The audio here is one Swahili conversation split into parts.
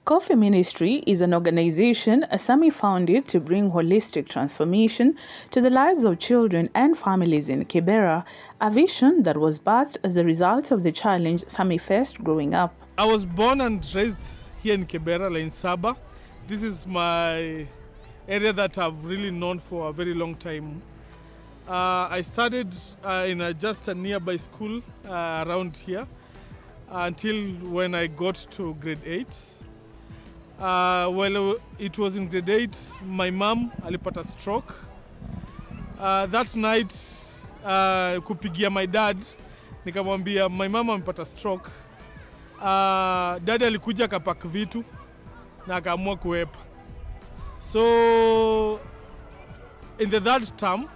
Coffee Ministry is an organization Sammy founded to bring holistic transformation to the lives of children and families in Kibera, a vision that was birthed as a result of the challenge Sammy faced growing up. I was born and raised here in Kibera, in Saba. This is my area that I've really known for a very long time. I studied in just a nearby school around here until when I got to grade 8. It was in grade 8, my mom alipata stroke. That night, kupigia my dad, nikamwambia my mom amepata stroke. Dad alikuja akapack vitu na akaamua kuepa. So in the third term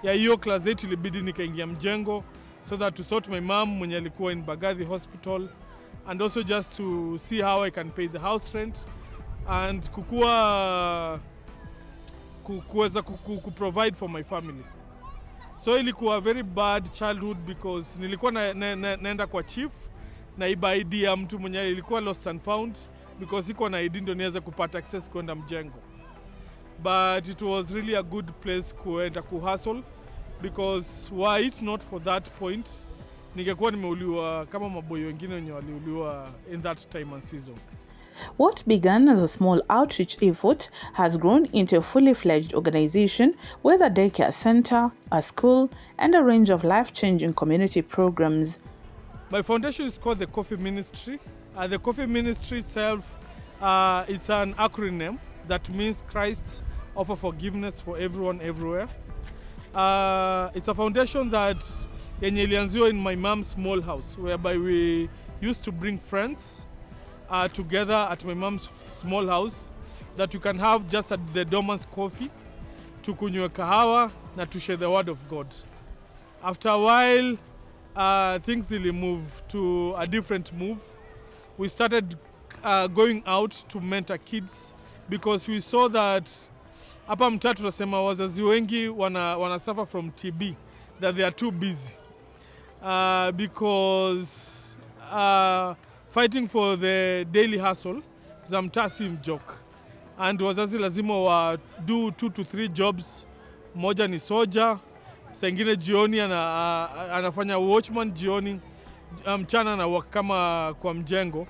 ya hiyo class 8 ilibidi nikaingia mjengo so that to sort my mom mwenye alikuwa in Bagathi hospital, and also just to see how I can pay the house rent and kuweza provide for my family. So ilikuwa a very bad childhood because nilikuwa naenda kwa chief na iba ID ya mtu mwenye ilikuwa lost and found because iko na ID ndio niweze kupata access kwenda mjengo. But it was really a good place kuenda kuhustle because were it not for that point, ningekuwa nimeuliwa kama maboyo wengine wenye waliuliwa in that time and season. What began as a small outreach effort has grown into a fully fledged organization with a daycare center, a school, and a range of life-changing community programs. My foundation is called the Coffee Ministry. The Coffee Ministry itself, it's an acronym that means Christ's offer forgiveness for everyone, everywhere. It's a foundation that yenye ilianziwa in my mom's small house, whereby we used to bring friends together at my mom's small house that you can have just at the dormant's coffee, tukunywe kahawa na to share the word of God. After a while, things really moved to a different move. We started going out to mentor kids because we saw that hapa mtaa tunasema wazazi wengi wana suffer from TB, that they are too busy because fighting for the daily hustle za mtaa si mjoke, and wazazi lazima wa do 2 to 3 jobs. Moja ni soja, saa ingine jioni anafanya watchman jioni, mchana na work kama kwa mjengo.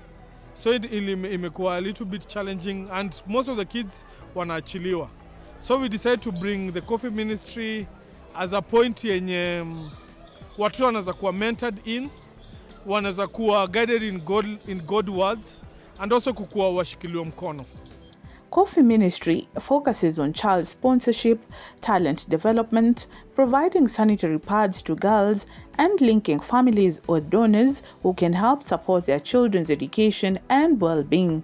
So imekuwa a little bit challenging and most of the kids wanaachiliwa. So we decided to bring the Coffee Ministry as a point yenye watu wanaweza kuwa mentored in, wanaweza kuwa guided in God words, and also kukuwa washikiliwa mkono. Coffee Ministry focuses on child sponsorship, talent development, providing sanitary pads to girls, and linking families with donors who can help support their children's education and well-being.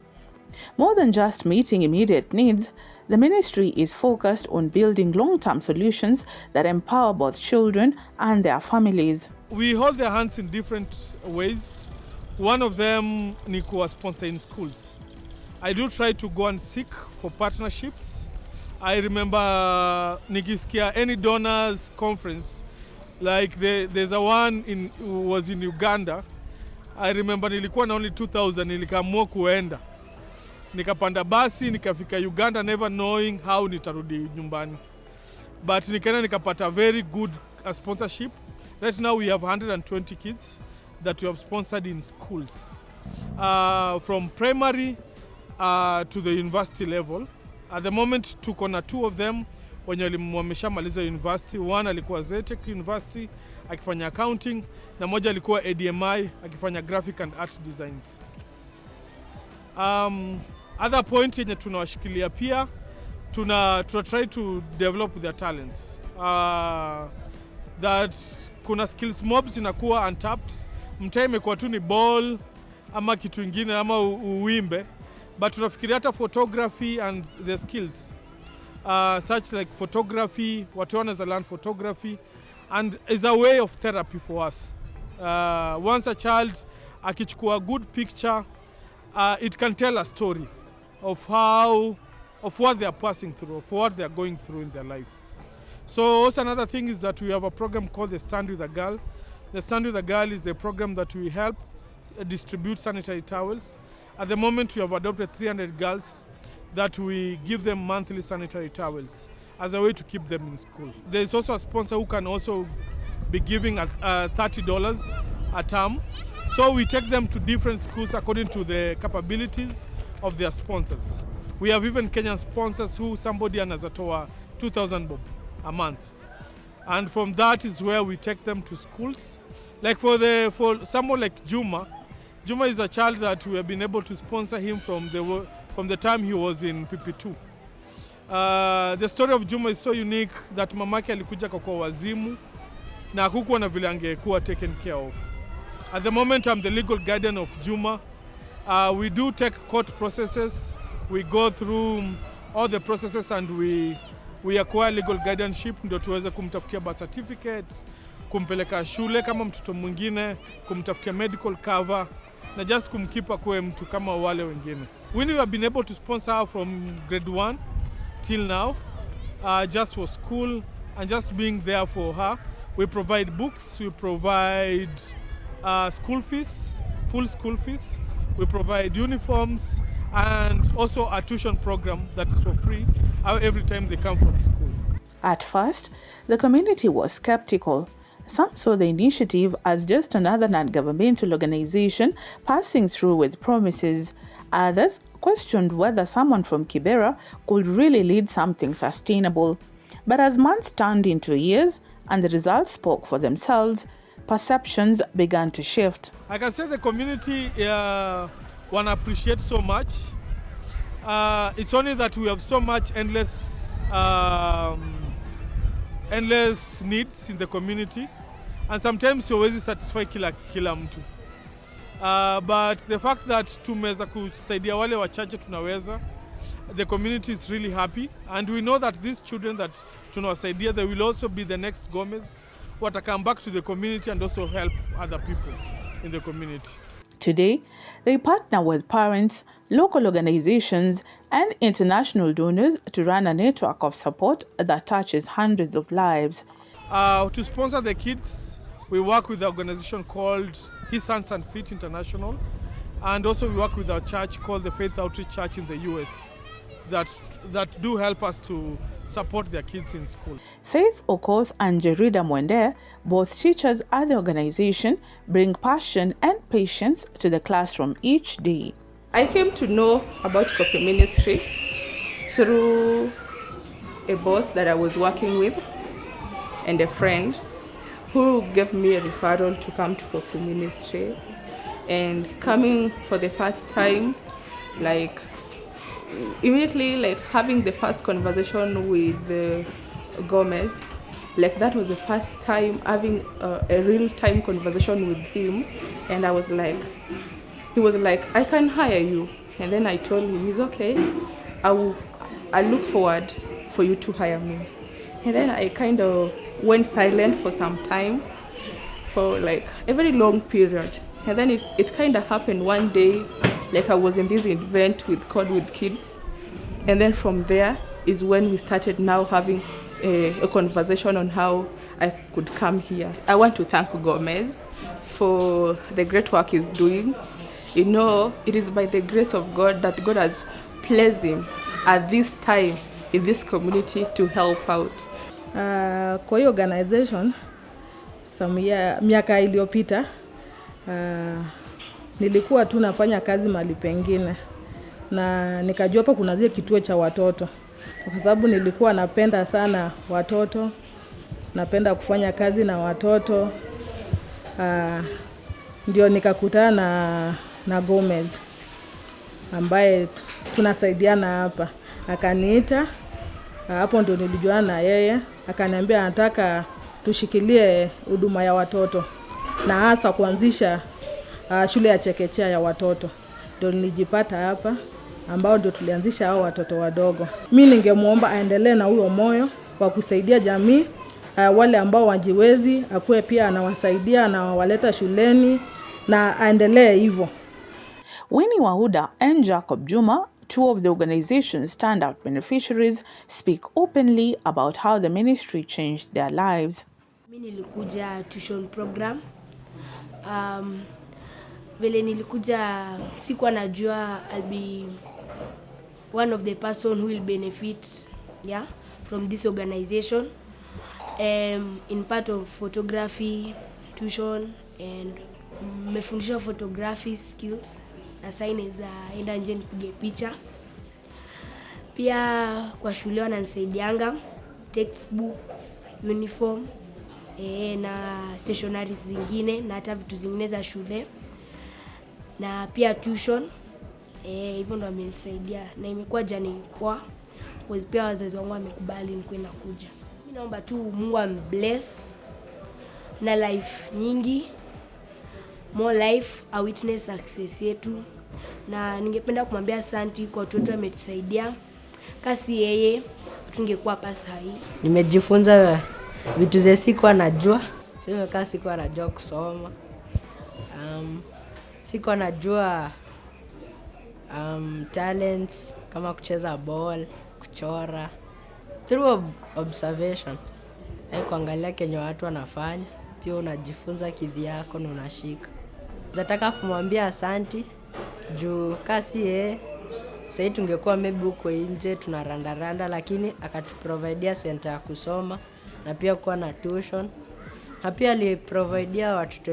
More than just meeting immediate needs, the ministry is focused on building long-term solutions that empower both children and their families. We hold their hands in different ways. One of them ni kuwa sponsor in schools. I do try to go and seek for partnerships. I remember nikisikia any donors conference, like there's a one was in Uganda. I remember nilikuwa na only 2,000, nilikamua kuenda. Nikapanda basi, nikafika Uganda never knowing how nitarudi nyumbani. But nikaenda nikapata very good sponsorship. Right now we have 120 kids that we have sponsored in schools. From primary to the university level. At the moment tuko na 2 of them wenye wameshamaliza university. One alikuwa Zetech University akifanya accounting na moja alikuwa ADMI akifanya graphic and art designs. Other point yenye tunawashikilia pia tuna try to develop their talents. That kuna skills mobs inakuwa untapped. Mtaa imekuwa tu ni ball ama kitu ingine ama uimbe, but tunafikiria hata photography and the skills such like photography, watu wanaweza learn photography, and is a way of therapy for us. Once a child akichukua a good picture, it can tell a story of what they are passing through, of what they are going through in their life. So also another thing is that we have a program called the Stand With A Girl. The Stand With A Girl is a program that we help distribute sanitary towels. At the moment, we have adopted 300 girls that we give them monthly sanitary towels as a way to keep them in school. There is also a sponsor who can also be giving $30 a term. So we take them to different schools according to the capabilities of their sponsors. We have even Kenyan sponsors who somebody anazatoa 2,000 bob a month. And from that is where we take them to schools. Like for someone like Juma is a child that we have been able to sponsor him from the time he was in PP2. The story of Juma is so unique that mamake alikuja kwa wazimu na hakukuwa na vile angekuwa taken care of. At the moment, I'm the legal guardian of Juma. We do take court processes. We go through all the processes and we acquire legal guardianship ndio tuweze kumtafutia birth certificate, kumpeleka shule kama mtoto mwingine, kumtafutia medical cover na just kumkipa kwa mtu kama wale wengine. We have been able to sponsor her from grade 1 till now, just for school and just being there for her. We provide books, we provide school fees, full school fees. We provide uniforms and also a tuition program that is for free every time they come from school. At first, the community was skeptical. Some saw the initiative as just another non-governmental organization passing through with promises. Others questioned whether someone from Kibera could really lead something sustainable. But as months turned into years and the results spoke for themselves, perceptions began to shift. I can say the community one appreciate so much. It's only that we have so much endless needs in the community, and sometimes you always satisfy kila mtu. But the fact that tumeweza kusaidia wale wachache tunaweza, the community is really happy, and we know that these children that tunawasaidia, they will also be the next Gomez who come back to the community and also help other people in the community. Today, they partner with parents, local organizations, and international donors to run a network of support that touches hundreds of lives. To sponsor the kids, we work with an organization called His Hands and Feet International, and also we work with our church called the Faith Outreach Church in the US that do help us to support their kids in school. Faith Okos and Jerida Mwende, both teachers at the organization, bring passion and patience to the classroom each day. I came to know about coffee ministry through a boss that I was working with and a friend who gave me a referral to come to coffee ministry. And coming for the first time, immediately having the first conversation with Gomez, that was the first time having a real-time conversation with him, and I was he was like, I can hire you. And then I told him, it's okay, I look forward for you to hire me. And then I kind of went silent for some time, for a very long period. And then it kind of happened one day, I was in this event with Code with Kids. And then from there is when we started now having a conversation on how I could come here. I want to thank Gomez for the great work he's doing. It is by the grace of God that God has placed him at this time in this community to help out. Kwa hiyo organization, miaka iliyopita, nilikuwa tu nafanya kazi mahali pengine. Na nikajua hapa kuna zile kituo cha watoto. Kwa sababu nilikuwa napenda sana watoto, napenda kufanya kazi na watoto. Ndio nikakutana na Gomez ambaye tunasaidiana hapa. Akaniita, hapo ndio nilijuana na yeye. Akaniambia anataka tushikilie huduma ya watoto na hasa kuanzisha shule ya chekechea ya watoto. Ndio nilijipata hapa ambao ndio tulianzisha hao watoto wadogo. Mimi ningemuomba aendelee na huyo moyo wa kusaidia jamii, wale ambao wajiwezi, akuwe pia anawasaidia na waleta shuleni na aendelee hivyo. Winnie Wahuda and Jacob Juma, two of the organization's standout beneficiaries, speak openly about how the ministry changed their lives. Mimi nilikuja tuition program. Vile nilikuja sikuwa najua I'll be one of the person who will benefit from this organization in part of photography tuition, and nimefundishwa photography skills na saa inaweza enda nje nipige picha. Pia kwa shule wananisaidianga textbooks, uniform na stationeries zingine na hata vitu zingine za shule, na pia tuition. Hivyo ndo wamenisaidia na imekuwa journey kwa pia wazazi wangu wamekubali nikwenda kuja. Mimi naomba tu Mungu ambless na life nyingi, more life, a witness success yetu, na ningependa kumwambia asante kwa watoto wametusaidia. Kasi yeye tungekuwa pasa hii. Nimejifunza vitu zile sikuwa najua. Sema kasi sikuwa najua kusoma. Sikuwa najua talents kama kucheza ball, kuchora. Through observation, kuangalia kenye watu wanafanya, pia unajifunza kivyako na unashika. Nataka kumwambia asante juu kasi yeye sasa tungekuwa maybe huko nje tunarandaranda, lakini akatuprovidea center ya kusoma na pia kuwa na tuition. Na pia aliprovidea watoto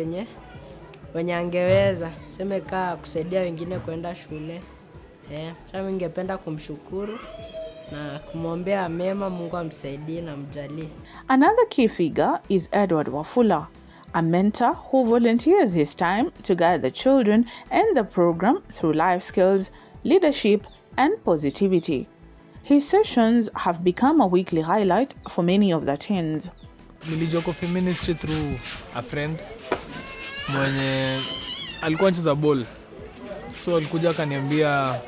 wenye angeweza sema kaa kusaidia wengine kwenda shule. Sasa ningependa kumshukuru na kumwombea mema, Mungu amsaidie na mjalie. Another key figure is Edward Wafula, a mentor who volunteers his time to guide the children and the program through life skills, leadership, and positivity. His sessions have become a weekly highlight for many of the teens. Nilijua kwa ministry through a friend mwenye alikuwa anacheza ball. So alikuja akaniambia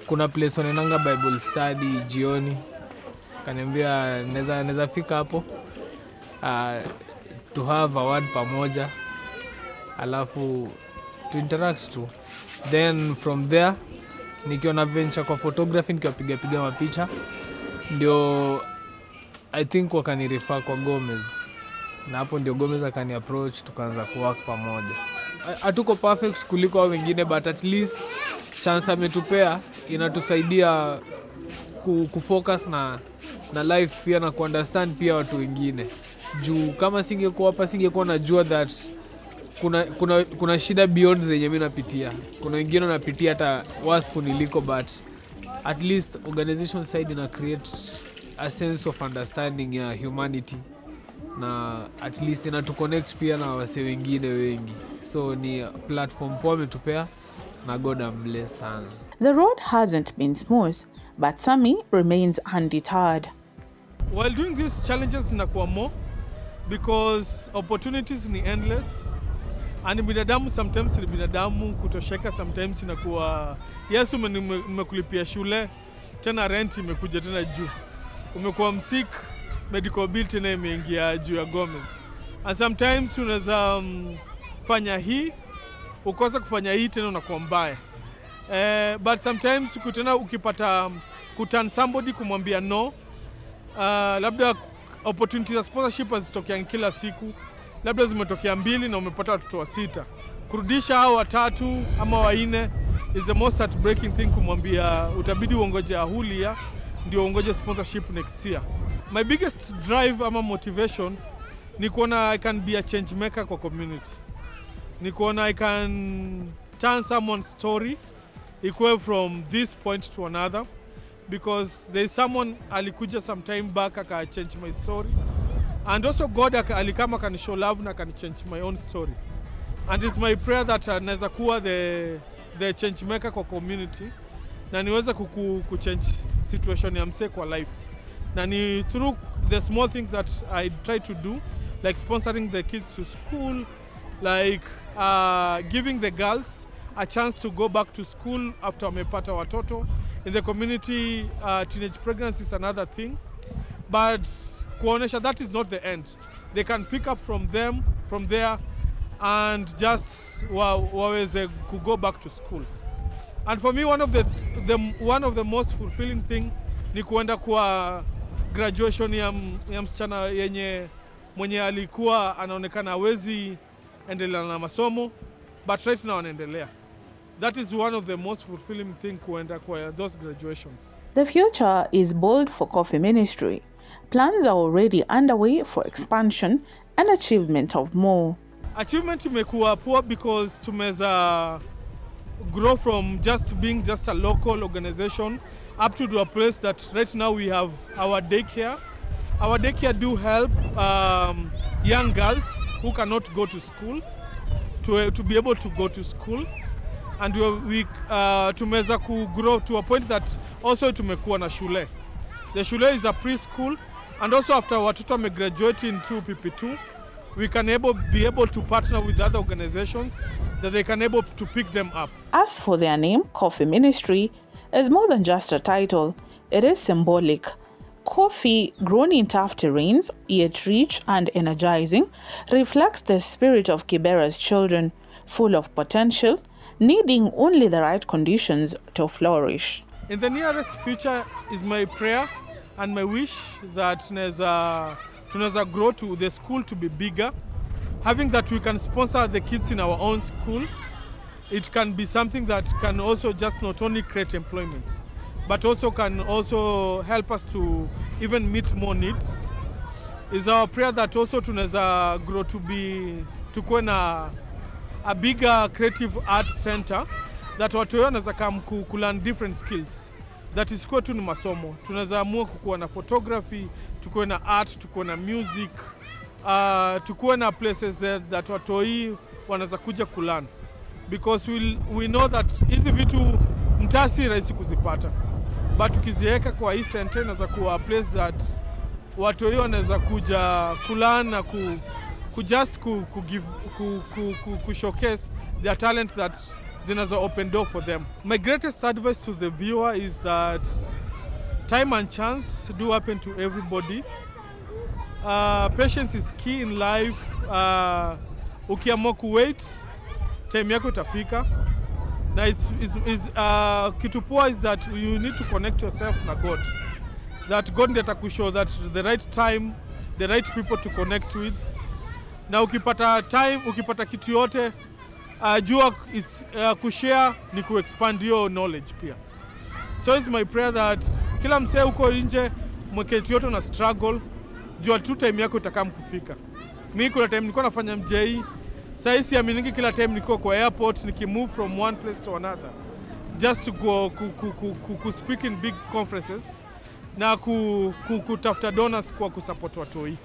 kuna place wanaendanga Bible study jioni. Akaniambia naweza fika hapo to have a word pamoja, alafu to interact tu. Then from there nikiona venture kwa photography, nikipiga mapicha, ndio I think wakanirefer kwa Gomez, na hapo ndio Gomez akani approach, tukaanza kuwork pamoja. Hatuko perfect kuliko wao wengine, but at least chance ametupea inatusaidia kufocus na life pia na kuunderstand pia watu wengine. Juu kama singekuwa hapa singekuwa najua that kuna shida beyond zenye mimi napitia. Kuna wengine wanapitia hata worse kuniliko, but at least organization side ina create a sense of understanding ya humanity, na at least ina to connect pia na wase wengine wengi. So ni platform poa ametupea na God bless sana. The road hasn't been smooth, but Sammy remains undeterred. While doing these challenges inakuwa more because opportunities ni endless. And binadamu sometimes ni binadamu kutosheka, sometimes inakuwa Yesu nimekulipia shule tena rent imekuja tena juu. Umekuwa msick, medical bill tena imeingia juu ya Gomez. And sometimes unaweza fanya hii, ukosa kufanya hii tena unakuwa mbaya. But sometimes kutena ukipata kuturn somebody kumwambia no, labda opportunities za sponsorship hazitokea kila siku, labda zimetokea 2 na umepata watoto 6. Kurudisha hao 3 ama 4 is the most heartbreaking thing, kumwambia utabidi uongoje ahulia ndio uongoje sponsorship next year. My biggest drive ama motivation ni kuona I can be a change maker kwa community. Ni kuona I can turn someone's story equal from this point to another, because there is someone alikuja some time back aka change my story, and also God alikama can show love na can change my own story, and it's my prayer that naweza kuwa the change maker kwa community na niweza kuchange situation ya mse kwa life, na ni through the small things that I try to do, like sponsoring the kids to school, like giving the girls a chance to go back to school after wamepata watoto. In the community, teenage pregnancy is another thing, but kuonesha that is not the end. They can pick up from there and just waweze to go back to school. And for me, one of the most fulfilling thing ni kuenda kwa graduation ya msichana yenye mwenye alikuwa anaonekana hawezi endelea na masomo, but right now wanaendelea. That is one of the most fulfilling thing kuenda kwa those graduations. The future is bold for Coffee Ministry. Plans are already underway for expansion and achievement of more. Achievement imekuwa poor because tumeza grow from just being just a local organization up to a place that right now we have our daycare. Our daycare do help young girls who cannot go to school to be able to go to school. And we tumeza grow to a point that also tumekuwa na shule. The shule is a preschool, and also after watoto may graduate into PP2, we can be able to partner with other organizations that they can able to pick them up. As for their name, Coffee Ministry is more than just a title. It is symbolic. Coffee, grown in tough terrains, yet rich and energizing, reflects the spirit of Kibera's children, full of potential, needing only the right conditions to flourish. In the nearest future is my prayer and my wish that tunaweza grow to the school to be bigger, having that we can sponsor the kids in our own school. It can be something that can also just not only create employment, but also can also help us to even meet more needs. Is our prayer that also tunaweza grow to kuwe na a bigger creative art center that watu wanaweza come learn different skills. That is kwa tu ni masomo. Tunaweza amua kukuwa na photography, tukuwe na art, tukuwe na music, tukuwe na places that watoi wanaweza kuja kulearn. Because we know that hizi vitu mtasi rahisi kuzipata. But tukiziweka kwa hii center inaweza kuwa a place that watoi wanaweza kuja kulearn na just showcase their talent that zinaza open door for them. My greatest advice to the viewer is that time and chance do happen to everybody. Patience is key in life. Ukiamua kuwait, time yako itafika. Na kitu poa is that you need to connect yourself na God. That God ndiye atakushow that the right time, the right people to connect with. Na ukipata kitu yote, jua kushare ni kuexpand your knowledge pia. So it's my prayer that kila msee uko nje mweketi yote na struggle, jua tu time yako itakam kufika. Mimi kuna time nilikuwa nafanya MJ, sasa siaminingi kila time niko kwa airport nikimove from one place to another just to go ku speak in big conferences na kutafuta donors kwa kusupport watoi.